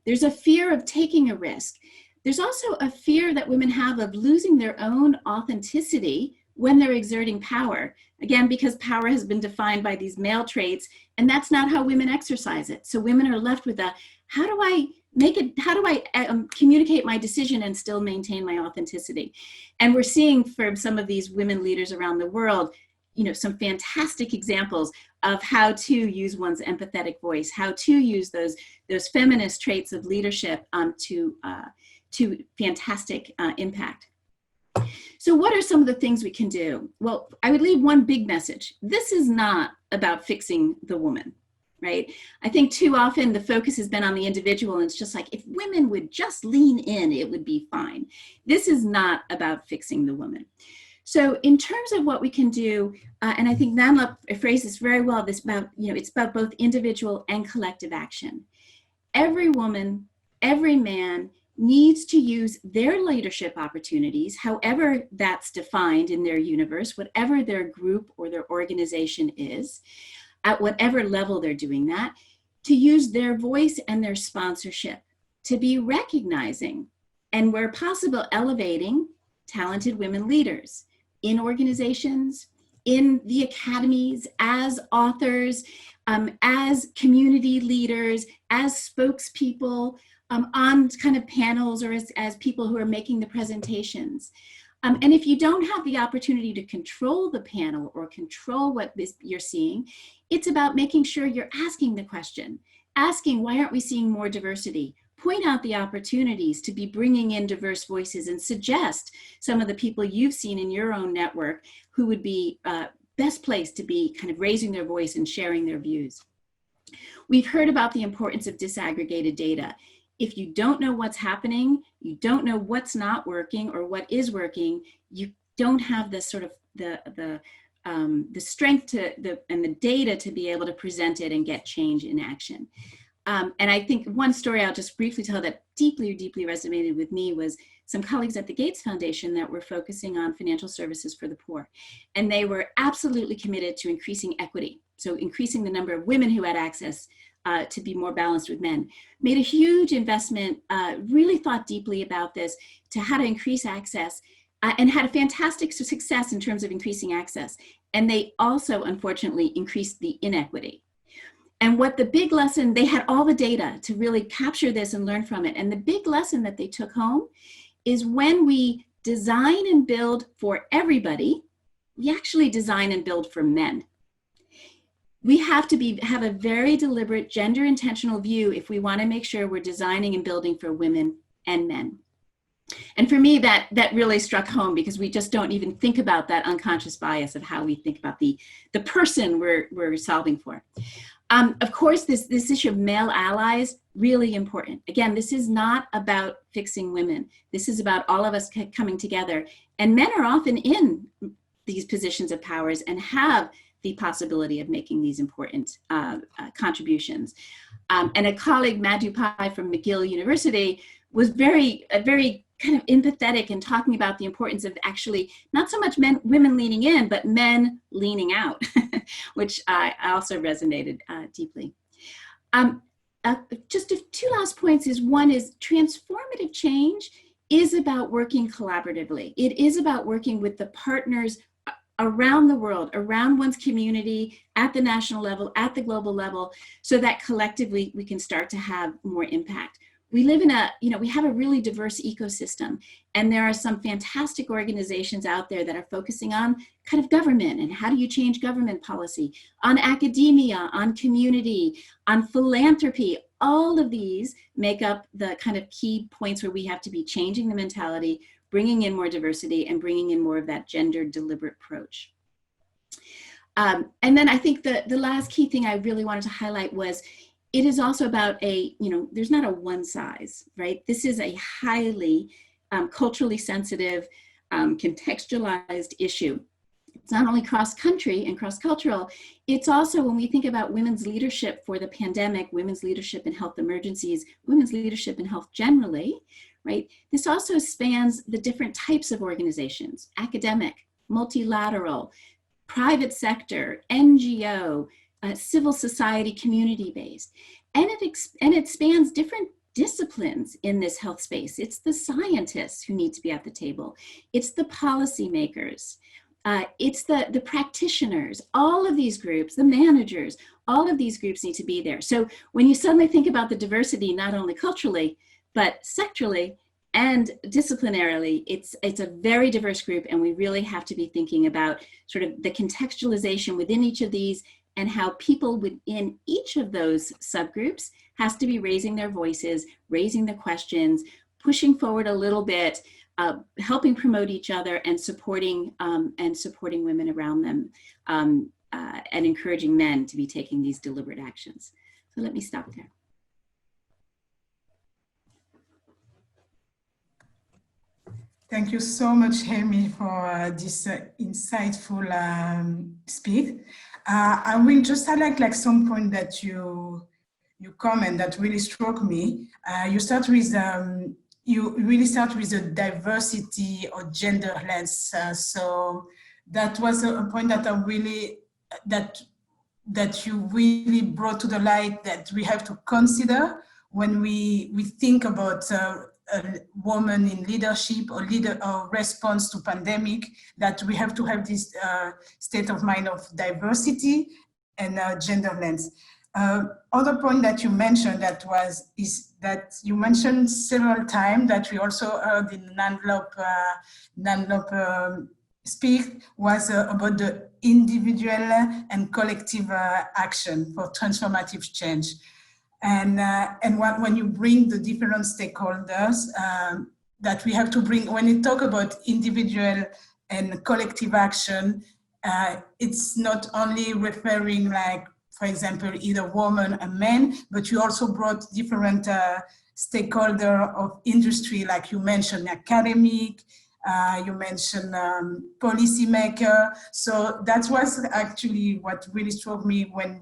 There's a fear of taking a risk. There's also a fear that women have of losing their own authenticity when they're exerting power. Again, because power has been defined by these male traits, and that's not how women exercise it. So women are left with how do I communicate my decision and still maintain my authenticity? And we're seeing from some of these women leaders around the world, some fantastic examples of how to use one's empathetic voice, how to use those feminist traits of leadership to fantastic impact. So what are some of the things we can do? Well, I would leave one big message. This is not about fixing the woman, right? I think too often the focus has been on the individual, and it's just like, if women would just lean in, it would be fine. This is not about fixing the woman. So in terms of what we can do, and I think Nan-loop phrased this very well, it's about both individual and collective action. Every woman, every man needs to use their leadership opportunities, however that's defined in their universe, whatever their group or their organization is, at whatever level they're doing that, to use their voice and their sponsorship, to be recognizing and where possible elevating talented women leaders in organizations, in the academies, as authors, as community leaders, as spokespeople, on kind of panels or as people who are making the presentations. And if you don't have the opportunity to control the panel or control what you're seeing, it's about making sure you're asking the question, asking, why aren't we seeing more diversity? Point out the opportunities to be bringing in diverse voices and suggest some of the people you've seen in your own network who would be best placed to be kind of raising their voice and sharing their views. We've heard about the importance of disaggregated data. If you don't know what's happening, you don't know what's not working or what is working, you don't have the sort of the strength and the data to be able to present it and get change in action. And I think one story I'll just briefly tell that deeply resonated with me was some colleagues at the Gates Foundation that were focusing on financial services for the poor. And they were absolutely committed to increasing equity. So increasing the number of women who had access to be more balanced with men. Made a huge investment, really thought deeply about this, to how to increase access, and had a fantastic success in terms of increasing access. And they also, unfortunately, increased the inequity. And what the big lesson, they had all the data to really capture this and learn from it. And the big lesson that they took home is when we design and build for everybody, we actually design and build for men. We have to have a very deliberate gender intentional view if we want to make sure we're designing and building for women and men. And for me, that really struck home, because we just don't even think about that unconscious bias of how we think about the person we're solving for. Of course, this issue of male allies, really important. Again, this is not about fixing women. This is about all of us coming together. And men are often in these positions of powers and have the possibility of making these important contributions. And a colleague, Madhu Pai from McGill University, was very kind of empathetic in talking about the importance of actually not so much women leaning in, but men leaning out, which I also resonated deeply. Just two last points is, one is transformative change is about working collaboratively. It is about working with the partners around the world, around one's community, at the national level, at the global level, so that collectively we can start to have more impact. We live in we have a really diverse ecosystem, and there are some fantastic organizations out there that are focusing on kind of government and how do you change government policy, on academia, on community, on philanthropy. All of these make up the kind of key points where we have to be changing the mentality, bringing in more diversity, and bringing in more of that gendered deliberate approach. And then I think the last key thing I really wanted to highlight was, it is also about there's not a one size, right? This is a highly culturally sensitive, contextualized issue. It's not only cross-country and cross-cultural, it's also, when we think about women's leadership for the pandemic, women's leadership in health emergencies, women's leadership in health generally, right? This also spans the different types of organizations: academic, multilateral, private sector, NGO, civil society, community-based. And it spans different disciplines in this health space. It's the scientists who need to be at the table. It's the policymakers. It's the practitioners. All of these groups, the managers, all of these groups need to be there. So when you suddenly think about the diversity, not only culturally, but sectorally and disciplinarily, it's a very diverse group, and we really have to be thinking about sort of the contextualization within each of these, and how people within each of those subgroups has to be raising their voices, raising the questions, pushing forward a little bit, helping promote each other, and supporting women around them, and encouraging men to be taking these deliberate actions. So let me stop there. Thank you so much, Amy, for this insightful speech. I will just highlight like some point that you comment that really struck me. You really start with the diversity or gender lens. So that was a point that that you really brought to the light, that we have to consider when we think about a woman in leadership or response to pandemic, that we have to have this state of mind of diversity and gender lens. Other point that you mentioned is that you mentioned several times that we also heard in Nan-loop speak was about the individual and collective action for transformative change. And when you bring the different stakeholders that we have to bring, when you talk about individual and collective action, it's not only referring like, for example, either woman and men, but you also brought different stakeholder of industry, like you mentioned academic, you mentioned policymaker. So that was actually what really struck me when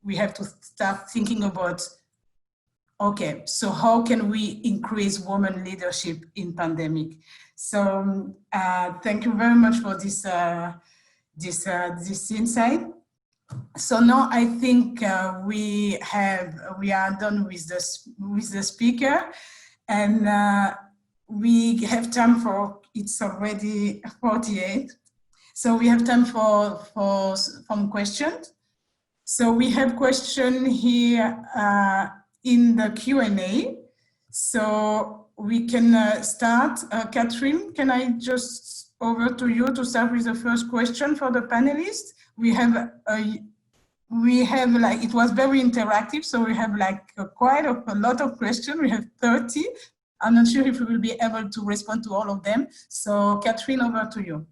we have to start thinking about, okay, so how can we increase women leadership in pandemic? So thank you very much for this insight. So now I think we are done with the speaker, and we have time for, it's already 48. So we have time for some questions. So we have question here in the Q&A. So we can start. Catherine, can I just over to you to start with the first question for the panelists? We have like, it was very interactive, so we have like quite a lot of questions. We have 30. I'm not sure if we will be able to respond to all of them. So Catherine, over to you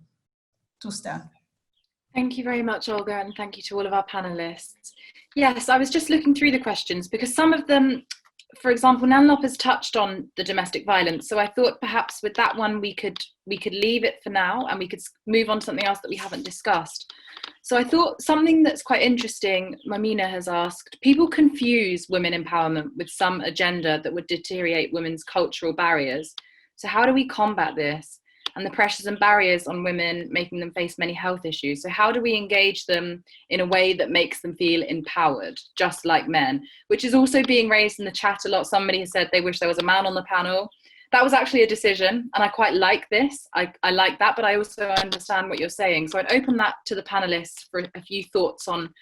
to start. Thank you very much, Olga, and thank you to all of our panelists. Yes, I was just looking through the questions because some of them for example, Nan-loop has touched on the domestic violence, so I thought perhaps with that one we could leave it for now and we could move on to something else that we haven't discussed. So I thought something that's quite interesting, Mamina has asked, people confuse women empowerment with some agenda that would deteriorate women's cultural barriers. So how do we combat this and the pressures and barriers on women, making them face many health issues? So how do we engage them in a way that makes them feel empowered, just like men, which is also being raised in the chat a lot. Somebody has said they wish there was a man on the panel. That was actually a decision, and I quite like this. I like that, but I also understand what you're saying. So I'd open that to the panelists for a few thoughts on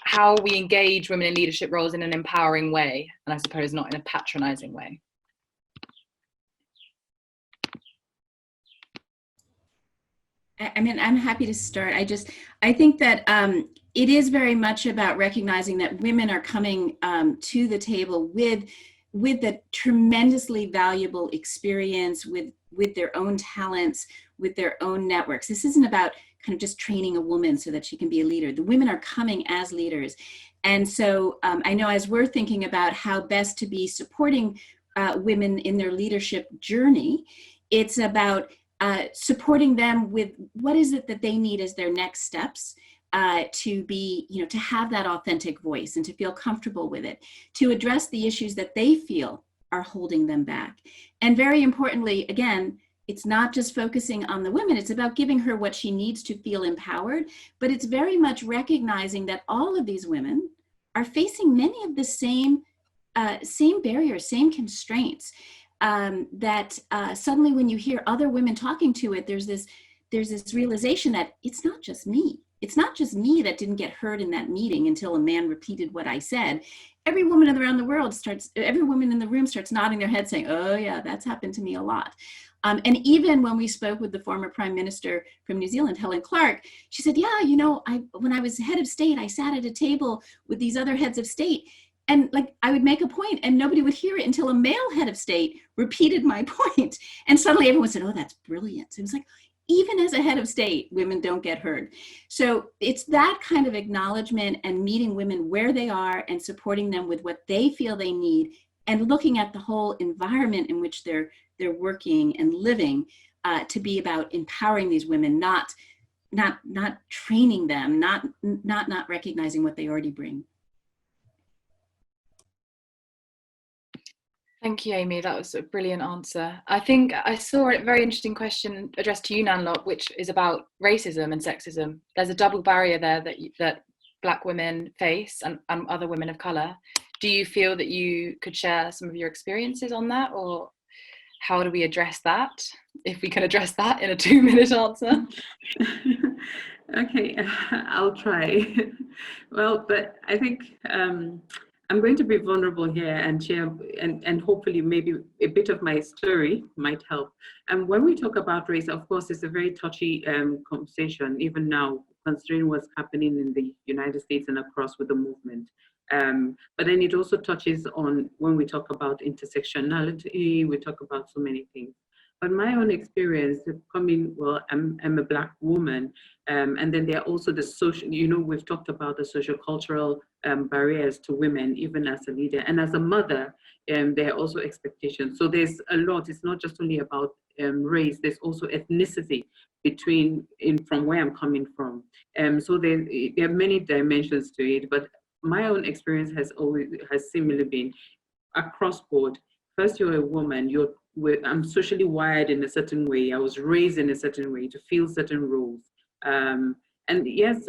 how we engage women in leadership roles in an empowering way, and I suppose not in a patronizing way. I mean, I'm happy to start. I think that it is very much about recognizing that women are coming to the table with a tremendously valuable experience, with their own talents, with their own networks. This isn't about kind of just training a woman so that she can be a leader. The women are coming as leaders. And so I know as we're thinking about how best to be supporting women in their leadership journey, it's about supporting them with what is it that they need as their next steps to be, to have that authentic voice and to feel comfortable with it, to address the issues that they feel are holding them back. And very importantly, again, it's not just focusing on the women, it's about giving her what she needs to feel empowered, but it's very much recognizing that all of these women are facing many of the same barriers, same constraints. That suddenly when you hear other women talking to it, there's this realization that it's not just me. It's not just me that didn't get heard in that meeting until a man repeated what I said. Every woman around the world every woman in the room starts nodding their head saying, oh yeah, that's happened to me a lot. And even when we spoke with the former Prime Minister from New Zealand, Helen Clark, she said, yeah, when I was head of state, I sat at a table with these other heads of state. And like I would make a point and nobody would hear it until a male head of state repeated my point. And suddenly everyone said, oh, that's brilliant. So it was like, even as a head of state, women don't get heard. So it's that kind of acknowledgement and meeting women where they are and supporting them with what they feel they need and looking at the whole environment in which they're working and living to be about empowering these women, not training them, not recognizing what they already bring. Thank you, Amy. That was a brilliant answer. I think I saw a very interesting question addressed to you, Nan-loop, which is about racism and sexism. There's a double barrier there that Black women face and other women of colour. Do you feel that you could share some of your experiences on that, or how do we address that? If we can address that in a 2-minute answer. Okay, I'll try. Well, but I think I'm going to be vulnerable here and share, and hopefully maybe a bit of my story might help. And when we talk about race, of course, it's a very touchy conversation, even now, considering what's happening in the United States and across with the movement. But then it also touches on when we talk about intersectionality, we talk about so many things. But my own experience I'm a Black woman, and then there are also the social, we've talked about the social cultural barriers to women, even as a leader. And as a mother, there are also expectations. So there's a lot, it's not just only about race, there's also ethnicity from where I'm coming from. So there are many dimensions to it, but my own experience has similarly been across board. First, you're a woman, I'm socially wired in a certain way. I was raised in a certain way to fill certain roles. And yes,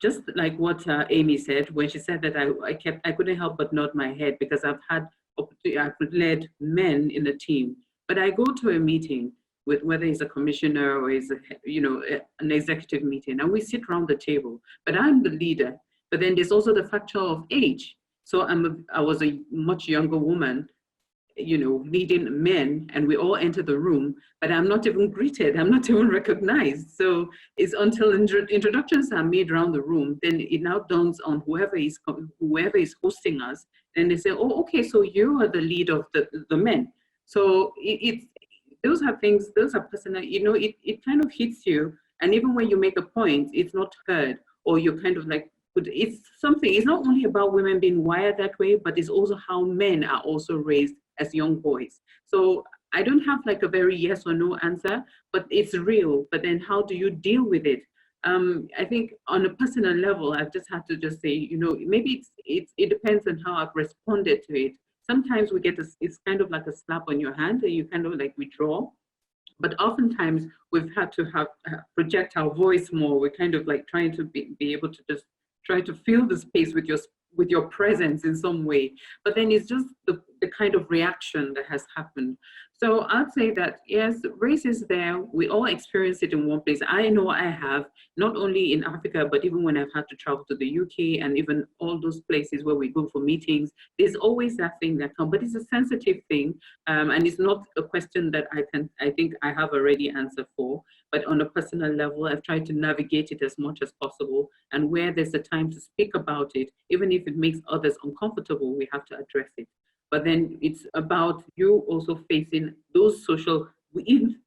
just like what Amy said, when she said that I couldn't help but nod my head because I've led men in a team. But I go to a meeting with whether it's a commissioner or is an executive meeting, and we sit around the table. But I'm the leader. But then there's also the factor of age. So I was a much younger woman, leading men, and we all enter the room, but I'm not even greeted, I'm not even recognized. So it's until introductions are made around the room, then it now dawns on whoever is hosting us, and they say, oh, okay, so you are the lead of the men. So those are personal, it kind of hits you, and even when you make a point, it's not heard, or you're kind of like but it's something, it's not only about women being wired that way, but it's also how men are also raised as young boys. So I don't have like a very yes or no answer, but it's real. But then how do you deal with it? I think on a personal level, I've just had to just say, you know, maybe it depends on how I've responded to it. Sometimes we get it's kind of like a slap on your hand and you kind of like withdraw. But oftentimes we've had to project our voice more. We're kind of like trying to be able to just try to fill the space with your presence in some way. But then it's just the kind of reaction that has happened. So I'd say that, yes, race is there. We all experience it in one place. I know I have, not only in Africa, but even when I've had to travel to the UK and even all those places where we go for meetings, there's always that thing that comes, but it's a sensitive thing. And it's not a question that I think I have already answered for, but on a personal level, I've tried to navigate it as much as possible. And where there's a time to speak about it, even if it makes others uncomfortable, we have to address it. But then it's about you also facing those social,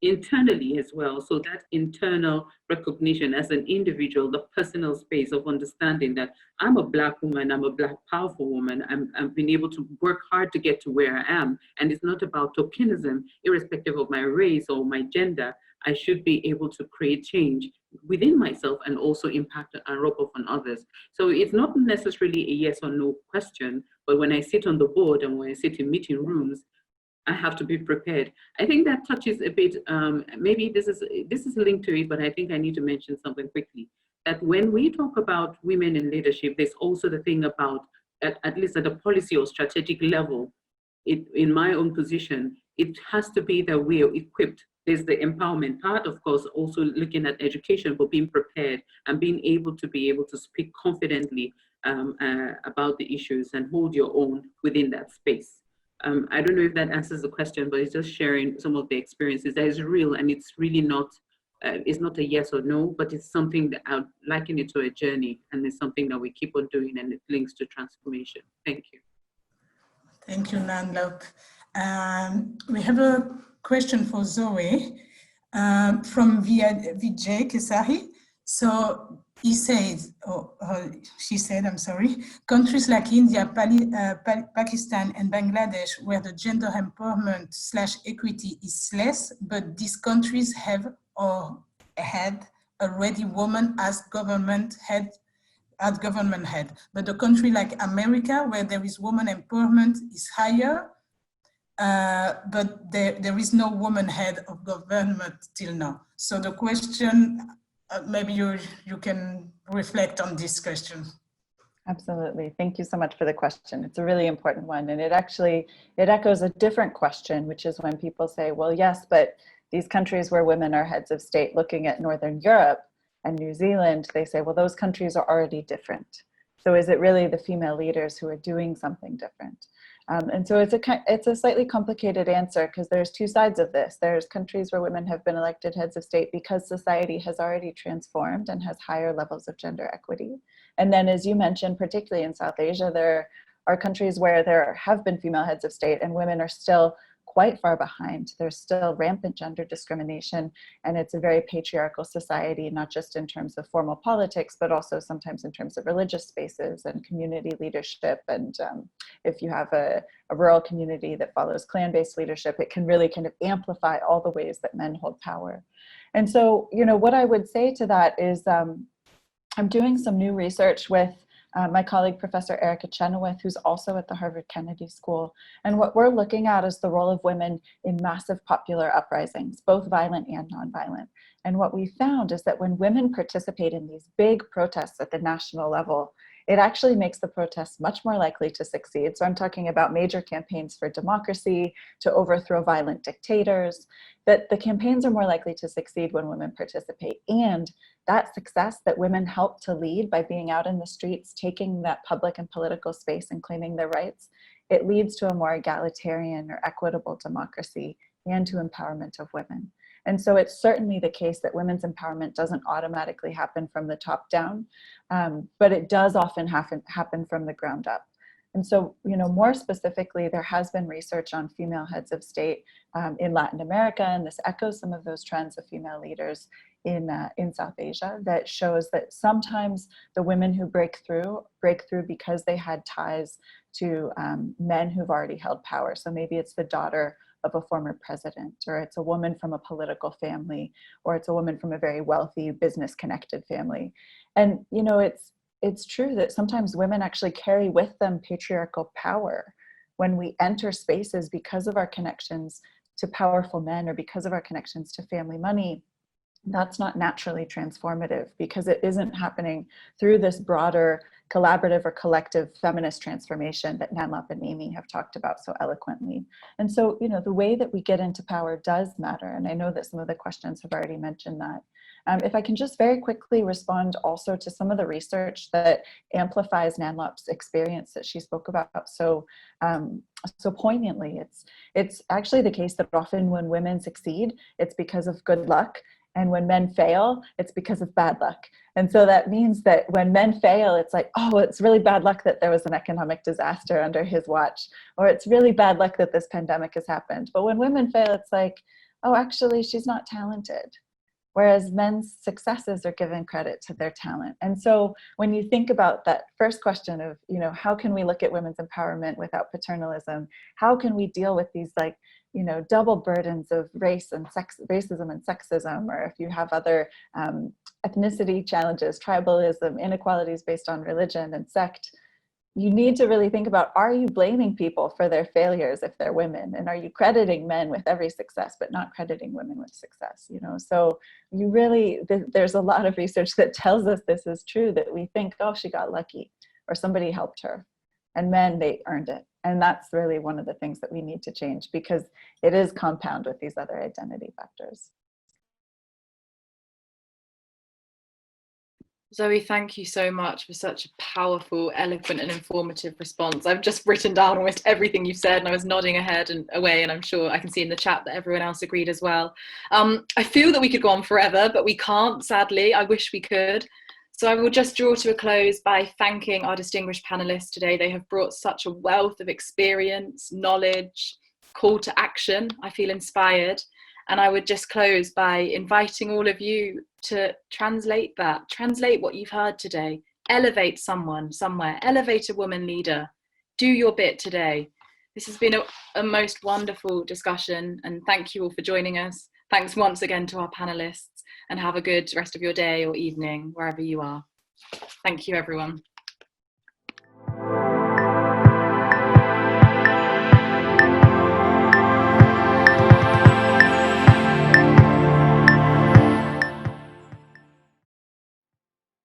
internally as well. So that internal recognition as an individual, the personal space of understanding that I'm a Black woman, I'm a Black powerful woman, I've been able to work hard to get to where I am. And it's not about tokenism, irrespective of my race or my gender. I should be able to create change within myself and also impact and rub off on others. So it's not necessarily a yes or no question, but when I sit on the board and when I sit in meeting rooms, I have to be prepared. I think that touches a bit, maybe this is linked to it, but I think I need to mention something quickly. That when we talk about women in leadership, there's also the thing about, at least at a policy or strategic level, in my own position, it has to be that we are equipped. There's the empowerment part, of course, also looking at education, but being prepared and being able to speak confidently about the issues and hold your own within that space. I don't know if that answers the question, but it's just sharing some of the experiences that is real, and it's really not, it's not a yes or no, but it's something that I liken it to a journey, and it's something that we keep on doing, and it links to transformation. Thank you. Thank you, Nan-loop. We have a question for Zoe from Vijay Kesari. So he says, she said, I'm sorry, countries like India, Pakistan, and Bangladesh, where the gender empowerment / equity is less, but these countries have or had already women as government head. But a country like America, where there is woman empowerment, is higher, but there is no woman head of government till now. So the question, maybe you can reflect on this question. Absolutely. Thank you so much for the question. It's a really important one. And it echoes a different question, which is when people say, well, yes, but these countries where women are heads of state, looking at Northern Europe and New Zealand, they say, well, those countries are already different. So is it really the female leaders who are doing something different? And so it's a slightly complicated answer, because there's two sides of this. There's countries where women have been elected heads of state because society has already transformed and has higher levels of gender equity. And then, as you mentioned, particularly in South Asia, there are countries where there have been female heads of state and women are still quite far behind. There's still rampant gender discrimination, and it's a very patriarchal society, not just in terms of formal politics, but also sometimes in terms of religious spaces and community leadership. And if you have a rural community that follows clan-based leadership, it can really kind of amplify all the ways that men hold power. And so, you know, what I would say to that is I'm doing some new research with my colleague, Professor Erica Chenoweth, who's also at the Harvard Kennedy School. And what we're looking at is the role of women in massive popular uprisings, both violent and nonviolent. And what we found is that when women participate in these big protests at the national level, it actually makes the protests much more likely to succeed. So I'm talking about major campaigns for democracy, to overthrow violent dictators, that the campaigns are more likely to succeed when women participate. And that success that women help to lead by being out in the streets, taking that public and political space and claiming their rights, it leads to a more egalitarian or equitable democracy and to empowerment of women. And so it's certainly the case that women's empowerment doesn't automatically happen from the top down, but it does often happen from the ground up. And so, you know, more specifically, there has been research on female heads of state in Latin America, and this echoes some of those trends of female leaders in South Asia that shows that sometimes the women who break through because they had ties to men who've already held power. So maybe it's the daughter of a former president, or it's a woman from a political family, or it's a woman from a very wealthy business connected family. And you know, it's true that sometimes women actually carry with them patriarchal power when we enter spaces because of our connections to powerful men or because of our connections to family money. That's not naturally transformative because it isn't happening through this broader collaborative or collective feminist transformation that Nan-loop and Amy have talked about so eloquently. And so, you know, the way that we get into power does matter. And I know that some of the questions have already mentioned that. If I can just very quickly respond also to some of the research that amplifies Nan-loop's experience that she spoke about so poignantly. It's actually the case that often when women succeed, it's because of good luck. And when men fail, it's because of bad luck. And so that means that when men fail, it's like, oh, it's really bad luck that there was an economic disaster under his watch, or it's really bad luck that this pandemic has happened. But when women fail, it's like, oh, actually, she's not talented. Whereas men's successes are given credit to their talent. And so when you think about that first question of, you know, how can we look at women's empowerment without paternalism? How can we deal with these, like, you know, double burdens of racism and sexism, or if you have other ethnicity challenges, tribalism, inequalities based on religion and sect, you need to really think about, are you blaming people for their failures if they're women? And are you crediting men with every success, but not crediting women with success? You know, so you really, there's a lot of research that tells us this is true, that we think, oh, she got lucky, or somebody helped her. And men, they earned it. And that's really one of the things that we need to change, because it is compound with these other identity factors. Zoe, thank you so much for such a powerful, eloquent and informative response. I've just written down almost everything you've said, and I was nodding ahead and away, and I'm sure I can see in the chat that everyone else agreed as well. I feel that we could go on forever, but we can't, sadly. I wish we could. So I will just draw to a close by thanking our distinguished panelists today. They have brought such a wealth of experience, knowledge, call to action. I feel inspired. And I would just close by inviting all of you to translate that, translate what you've heard today, elevate someone somewhere, elevate a woman leader, do your bit today. This has been a most wonderful discussion, and thank you all for joining us. Thanks once again to our panelists, and have a good rest of your day or evening, wherever you are. Thank you, everyone.